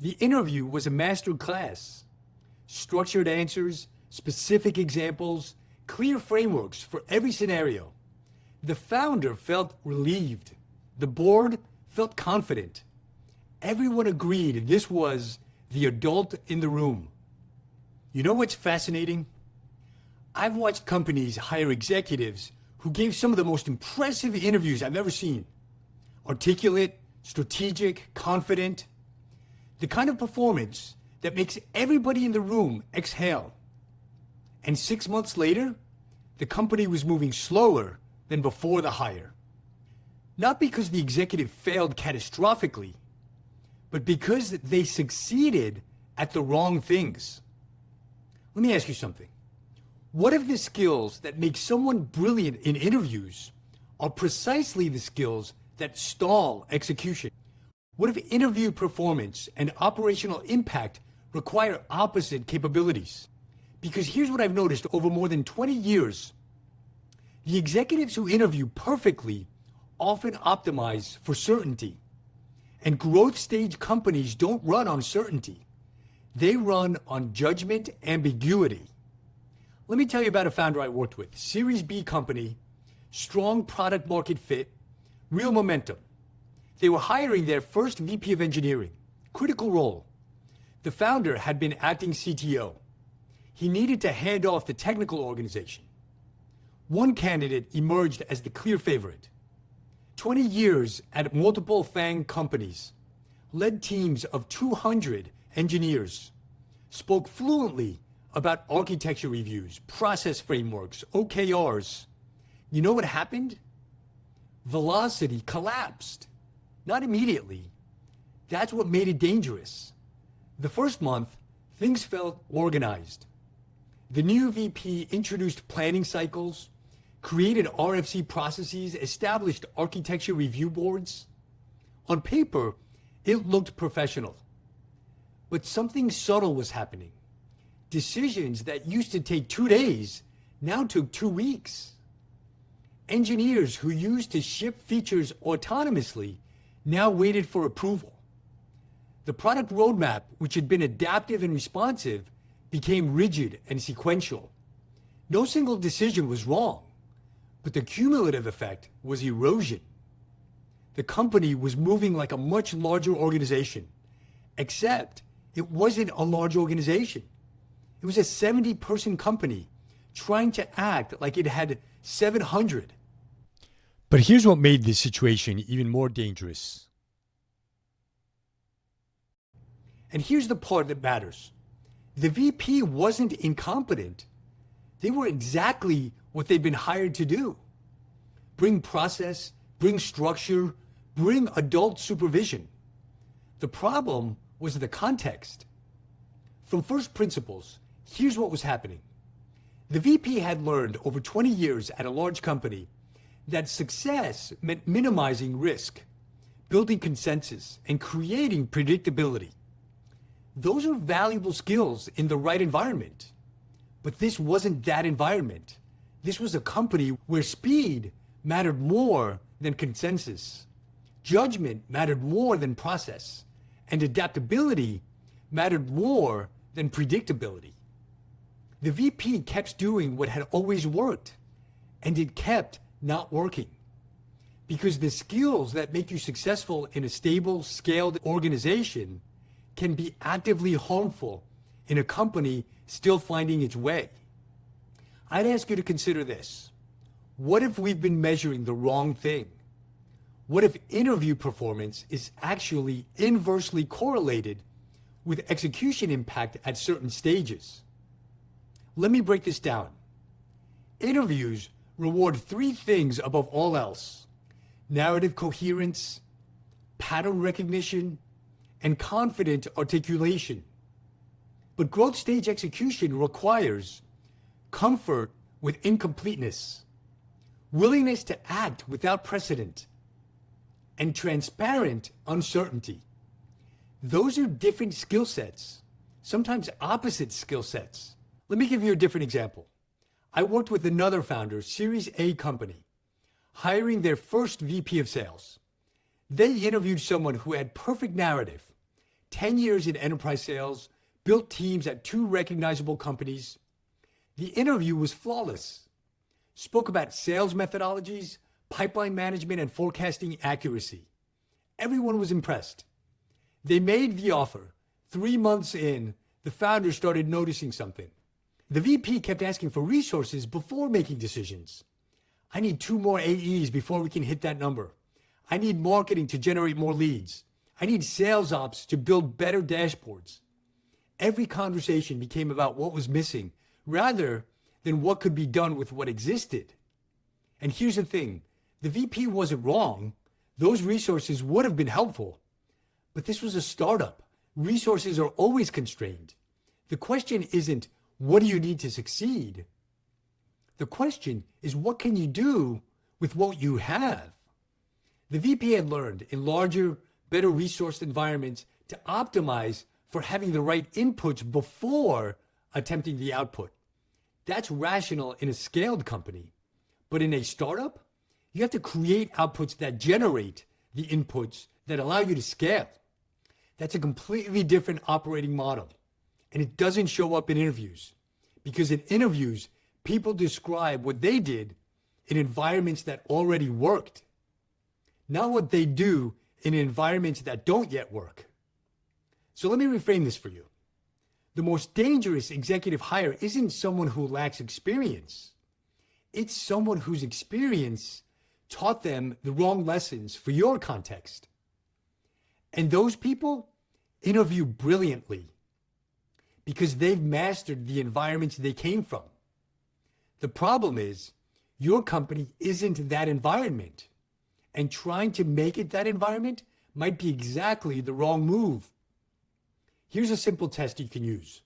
The interview was a master class. Structured answers, specific examples, clear frameworks for every scenario. The founder felt relieved. The board felt confident. Everyone agreed this was the adult in the room. You know what's fascinating? I've watched companies hire executives who gave some of the most impressive interviews I've ever seen. Articulate, strategic, confident. The kind of performance that makes everybody in the room exhale. And 6 months later, the company was moving slower than before the hire. Not because the executive failed catastrophically, but because they succeeded at the wrong things. Let me ask you something. What if the skills that make someone brilliant in interviews are precisely the skills that stall execution? What if interview performance and operational impact require opposite capabilities? Because here's what I've noticed over more than 20 years. The executives who interview perfectly often optimize for certainty. And growth stage companies don't run on certainty. They run on judgment ambiguity. Let me tell you about a founder I worked with. Series B company, strong product market fit, real momentum. They were hiring their first VP of engineering, critical role. The founder had been acting CTO. He needed to hand off the technical organization. One candidate emerged as the clear favorite. 20 years at multiple FANG companies, led teams of 200 engineers, spoke fluently about architecture reviews, process frameworks, OKRs. You know what happened? Velocity collapsed. Not immediately. That's what made it dangerous. The first month, things felt organized. The new VP introduced planning cycles, created RFC processes, established architecture review boards. On paper, it looked professional. But something subtle was happening. Decisions that used to take 2 days now took 2 weeks. Engineers who used to ship features autonomously now waited for approval. The product roadmap, which had been adaptive and responsive, became rigid and sequential. No single decision was wrong, but the cumulative effect was erosion. The company was moving like a much larger organization, except it wasn't a large organization. It was a 70-person company trying to act like it had 700. But here's what made this situation even more dangerous. And here's the part that matters. The VP wasn't incompetent. They were exactly what they'd been hired to do. Bring process, bring structure, bring adult supervision. The problem was the context. From first principles, here's what was happening. The VP had learned over 20 years at a large company that success meant minimizing risk, building consensus, and creating predictability. Those are valuable skills in the right environment. But this wasn't that environment. This was a company where speed mattered more than consensus. Judgment mattered more than process. And adaptability mattered more than predictability. The VP kept doing what had always worked, and it kept not working. Because the skills that make you successful in a stable, scaled organization can be actively harmful in a company still finding its way. I'd ask you to consider this. What if we've been measuring the wrong thing? What if interview performance is actually inversely correlated with execution impact at certain stages? Let me break this down. Interviews reward 3 things above all else: narrative coherence, pattern recognition, and confident articulation. But growth stage execution requires comfort with incompleteness, willingness to act without precedent, and transparent uncertainty. Those are different skill sets, sometimes opposite skill sets. Let me give you a different example. I worked with another founder, Series A company, hiring their first VP of sales. They interviewed someone who had perfect narrative, 10 years in enterprise sales, built teams at 2 recognizable companies. The interview was flawless. Spoke about sales methodologies, pipeline management, and forecasting accuracy. Everyone was impressed. They made the offer. 3 months in, the founder started noticing something. The VP kept asking for resources before making decisions. I need 2 more AEs before we can hit that number. I need marketing to generate more leads. I need sales ops to build better dashboards. Every conversation became about what was missing rather than what could be done with what existed. And here's the thing, the VP wasn't wrong. Those resources would have been helpful. But this was a startup. Resources are always constrained. The question isn't, what do you need to succeed? The question is, what can you do with what you have? The VP had learned in larger, better resourced environments to optimize for having the right inputs before attempting the output. That's rational in a scaled company. But in a startup, you have to create outputs that generate the inputs that allow you to scale. That's a completely different operating model. And it doesn't show up in interviews. Because in interviews, people describe what they did in environments that already worked, not what they do in environments that don't yet work. So let me reframe this for you. The most dangerous executive hire isn't someone who lacks experience. It's someone whose experience taught them the wrong lessons for your context. And those people interview brilliantly because they've mastered the environments they came from. The problem is, your company isn't that environment, and trying to make it that environment might be exactly the wrong move. Here's a simple test you can use.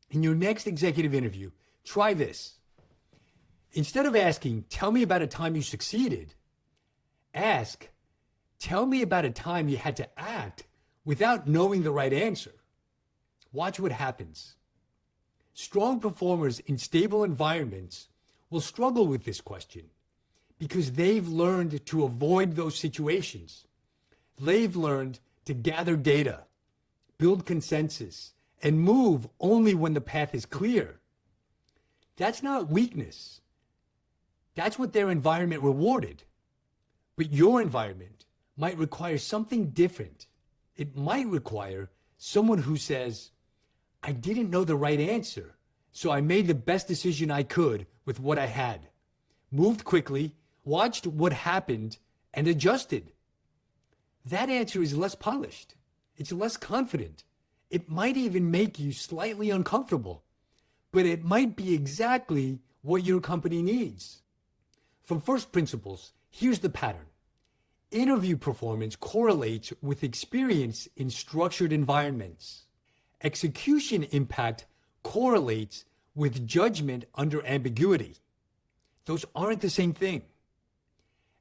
In your next executive interview, try this. Instead of asking, tell me about a time you succeeded, ask, tell me about a time you had to act without knowing the right answer. Watch what happens. Strong performers in stable environments will struggle with this question because they've learned to avoid those situations. They've learned to gather data, build consensus, and move only when the path is clear. That's not weakness. That's what their environment rewarded. But your environment might require something different. It might require someone who says, I didn't know the right answer, so I made the best decision I could with what I had. Moved quickly, watched what happened, and adjusted. That answer is less polished. It's less confident. It might even make you slightly uncomfortable, but it might be exactly what your company needs. From first principles, here's the pattern. Interview performance correlates with experience in structured environments. Execution impact correlates with judgment under ambiguity. Those aren't the same thing.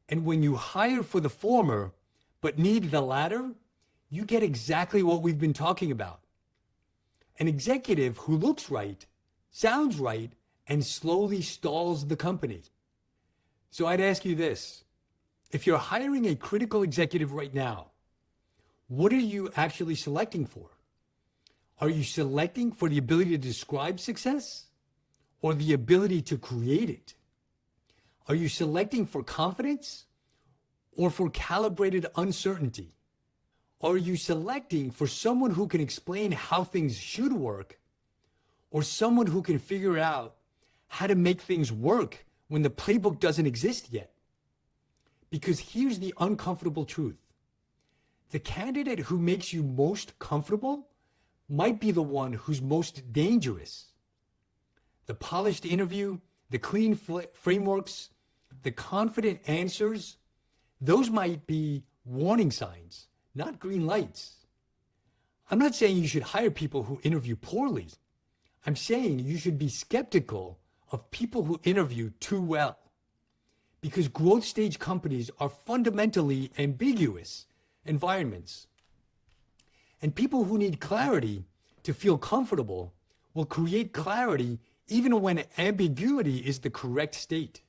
And when you hire for the former, but need the latter, you get exactly what we've been talking about. An executive who looks right, sounds right, and slowly stalls the company. So I'd ask you this. If you're hiring a critical executive right now, what are you actually selecting for? Are you selecting for the ability to describe success or the ability to create it? Are you selecting for confidence or for calibrated uncertainty? Are you selecting for someone who can explain how things should work or someone who can figure out how to make things work when the playbook doesn't exist yet? Because here's the uncomfortable truth. The candidate who makes you most comfortable might be the one who's most dangerous. The polished interview, the clean frameworks, the confident answers, those might be warning signs, not green lights. I'm not saying you should hire people who interview poorly. I'm saying you should be skeptical of people who interview too well. Because growth stage companies are fundamentally ambiguous environments. And people who need clarity to feel comfortable will create clarity even when ambiguity is the correct state.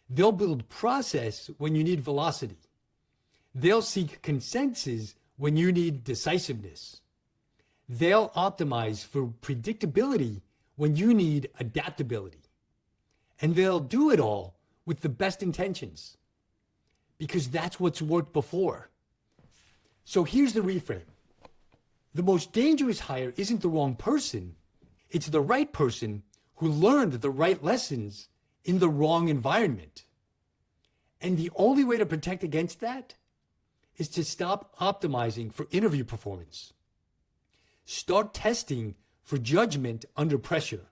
They'll build process when you need velocity. They'll seek consensus when you need decisiveness. They'll optimize for predictability when you need adaptability. And they'll do it all with the best intentions, because that's what's worked before. So here's the reframe. The most dangerous hire isn't the wrong person. It's the right person who learned the right lessons in the wrong environment. And the only way to protect against that is to stop optimizing for interview performance. Start testing for judgment under pressure,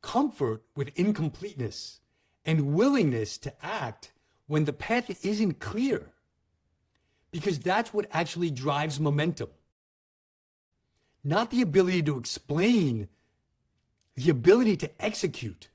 comfort with incompleteness, and willingness to act when the path isn't clear. Because that's what actually drives momentum. Not the ability to explain, the ability to execute.